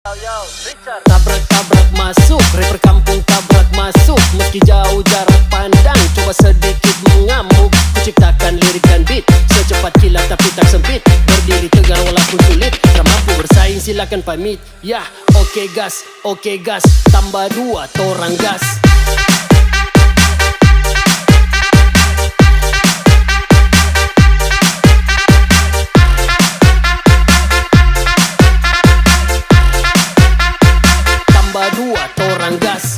Tabrak-tabrak masuk, rapper kampung tabrak masuk. Meski jauh jarak pandang, coba sedikit mengamuk. Kuciptakan lirik dan beat, secepat kilat tapi tak sempit. Berdiri tegar walaupun sulit, tak mampu bersaing silakan pamit. Yah, oke gas, tambah 2 torang gas. Tambah 2 torang gas.